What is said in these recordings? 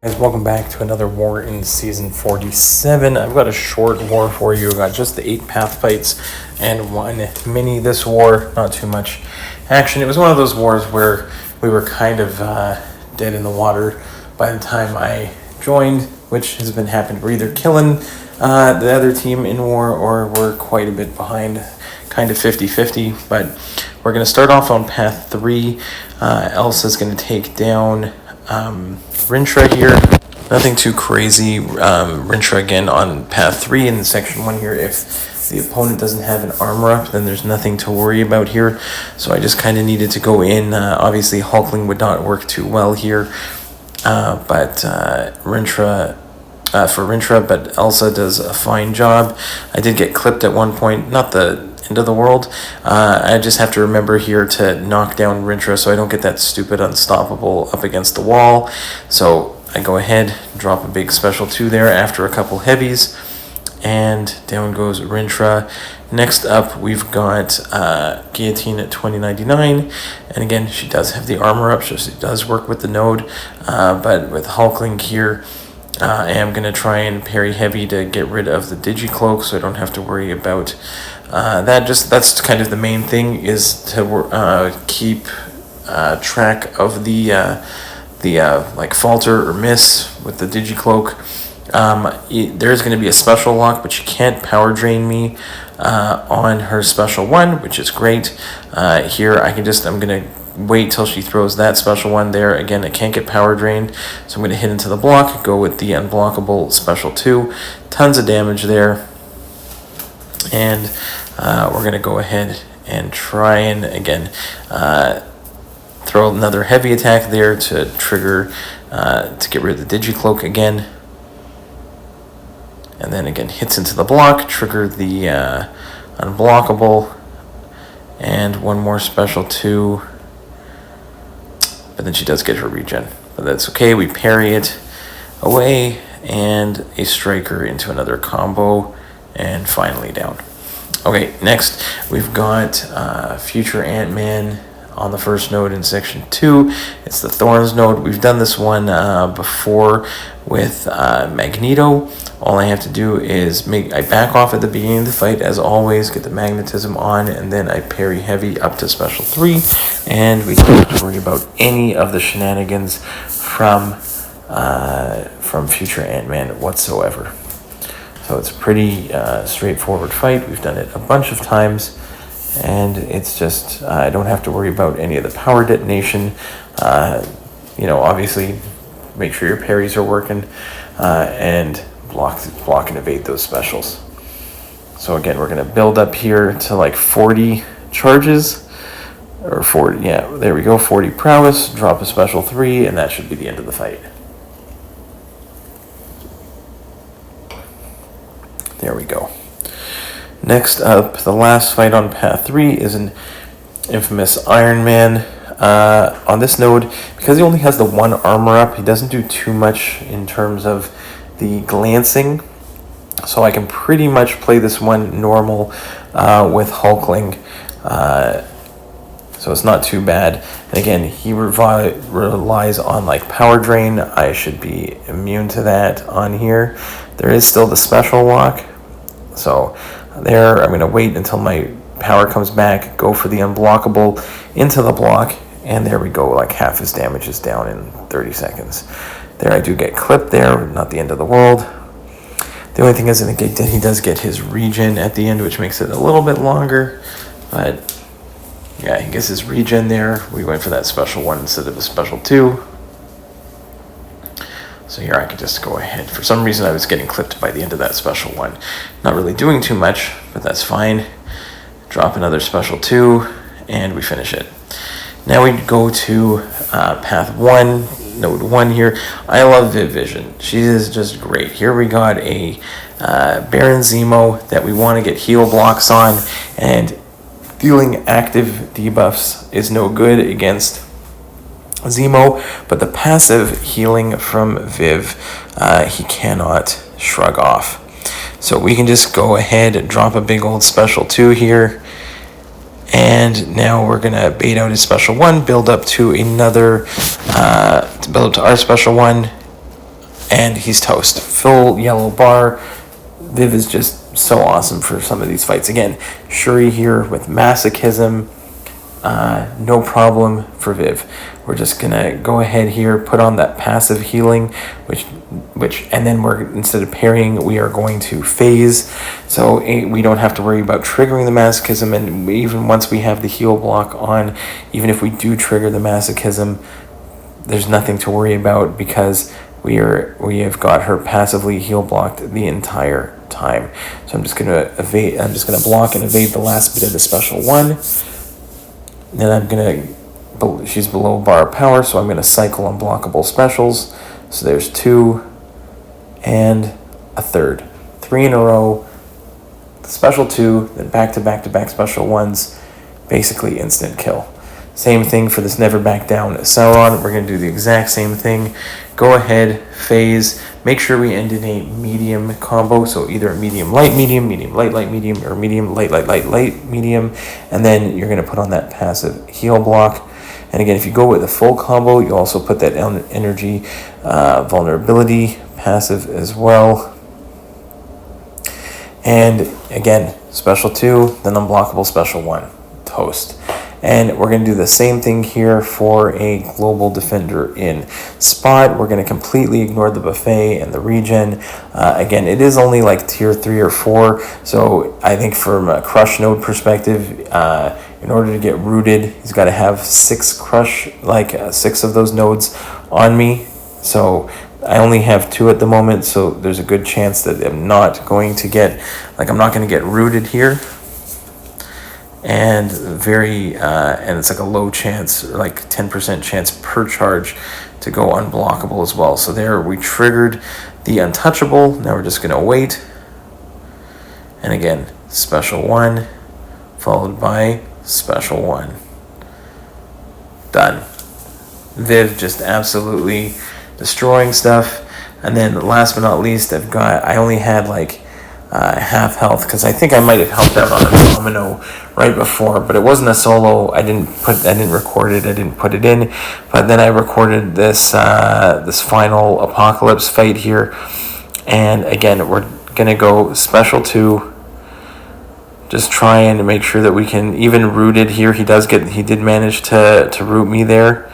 Guys, welcome back to another war in season 47. I've got a short war for you. I've got just the 8 path fights and one mini this war. Not too much action. It was one of those wars where we were kind of dead in the water by the time I joined, which has been happened. We're either killing the other team in war or we're quite a bit behind, kind of 50-50. But we're going to start off on path 3. Elsa's going to take down Rintrah here. Nothing too crazy. Rintrah again on path 3 in section 1 here. If the opponent doesn't have an armor up, then there's nothing to worry about here. So I just kind of needed to go in. Obviously, Hulkling would not work too well here. But Rintrah, but Elsa does a fine job. I did get clipped at one point. Not the end of the world. I just have to remember here to knock down Rintrah so I don't get that stupid unstoppable up against the wall. So I go ahead, drop a big special 2 there after a couple heavies, and down goes Rintrah. Next up, we've got G2099, and again, she does have the armor up, so she does work with the node, but with Hulkling here, I am going to try and parry heavy to get rid of the digicloak so I don't have to worry about that. That's kind of the main thing, is to keep track of the like falter or miss with the digicloak. There's going to be a special lock, but she can't power drain me on her special 1, which is great. Here I'm going to wait till she throws that special 1 there. Again, it can't get power drained, so I'm going to hit into the block, go with the unblockable special 2. Tons of damage there. And we're going to go ahead and try and, again, throw another heavy attack there to trigger, to get rid of the digicloak again. And then again, hits into the block, trigger the unblockable, and one more special 2. But then she does get her regen. But that's okay, we parry it away, and a striker into another combo, and finally down. Okay, next we've got future Antman on the first node in section 2. It's the Thorns node. We've done this one before with Magneto. All I have to do is I back off at the beginning of the fight, as always, get the magnetism on, and then I parry heavy up to special 3, and we don't have to worry about any of the shenanigans from future Antman whatsoever. So it's a pretty straightforward fight. We've done it a bunch of times, and it's just, I don't have to worry about any of the power detonation. Obviously, make sure your parries are working, and block and evade those specials. So again, we're going to build up here to like 40 charges, or 40, yeah, there we go, 40 prowess, drop a special 3, and that should be the end of the fight. There we go. Next up, the last fight on path 3 is an infamous Ironman. On this node, because he only has the 1 armor up, he doesn't do too much in terms of the glancing. So I can pretty much play this one normal with Hulkling. So it's not too bad. And again, he relies on like power drain. I should be immune to that on here. There is still the special lock. So there, I'm going to wait until my power comes back, go for the unblockable into the block, and there we go, like half his damage is down in 30 seconds. There I do get clipped there, not the end of the world. The only thing is that he does get his regen at the end, which makes it a little bit longer, but yeah, he gets his regen there. We went for that special 1 instead of a special 2. So here I can just go ahead. For some reason I was getting clipped by the end of that special 1. Not really doing too much, but that's fine. Drop another special 2, and we finish it. Now we go to path 1, node 1 here. I love Viv Vision. She is just great. Here we got a Baron Zemo that we want to get heal blocks on, and dealing active debuffs is no good against Zemo, but the passive healing from Viv, he cannot shrug off. So we can just go ahead and drop a big old special 2 here, and now we're gonna bait out his special 1, build up to another, to build up to our special 1, and he's toast. Full yellow bar. Viv is just so awesome for some of these fights. Again, Shuri here with masochism. No problem for Viv. We're just gonna go ahead here, put on that passive healing, which, and then instead of parrying, we are going to phase. So we don't have to worry about triggering the masochism. And even once we have the heal block on, even if we do trigger the masochism, there's nothing to worry about because we have got her passively heal blocked the entire time. So I'm just gonna evade. I'm just gonna block and evade the last bit of the special one. Then she's below bar of power, so I'm gonna cycle unblockable specials. So there's 2 and a third, 3 in a row. Special 2, then back to back to back special 1s, basically instant kill. Same thing for this Never Back Down Sauron. We're going to do the exact same thing. Go ahead, phase. Make sure we end in a medium combo. So either a medium, light, medium, light, medium, or medium, light, medium. And then you're going to put on that passive heal block. And again, if you go with a full combo, you also put that energy vulnerability passive as well. And again, special 2, then unblockable special 1. Toast. And we're going to do the same thing here for a global defender in Spot. We're going to completely ignore the buffet and the regen. Again, it is only like tier 3 or 4. So I think from a crush node perspective, in order to get rooted, he's got to have 6 crush, 6 of those nodes on me. So I only have 2 at the moment. So there's a good chance that I'm not going to get rooted here. And and it's like a low chance, like 10% chance per charge to go unblockable as well. So there we triggered the untouchable. Now we're just going to wait. And again, special 1 followed by special 1. Done. Viv just absolutely destroying stuff. And then last but not least, I only had half health because I think I might have helped out on a domino right before, but it wasn't a solo. I didn't record it. I didn't put it in, but then I recorded this final apocalypse fight here, and again we're gonna go special 2. Just trying to make sure that we can even root it here. He did manage to root me there,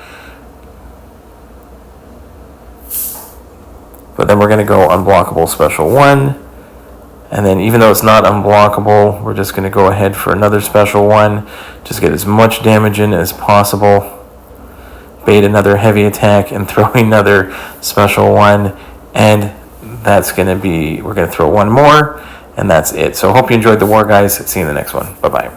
but then we're gonna go unblockable special 1. And then even though it's not unblockable, we're just going to go ahead for another special 1. Just get as much damage in as possible. Bait another heavy attack and throw another special 1. And that's going to be, we're going to throw 1 more. And that's it. So hope you enjoyed the war, guys. See you in the next one. Bye-bye.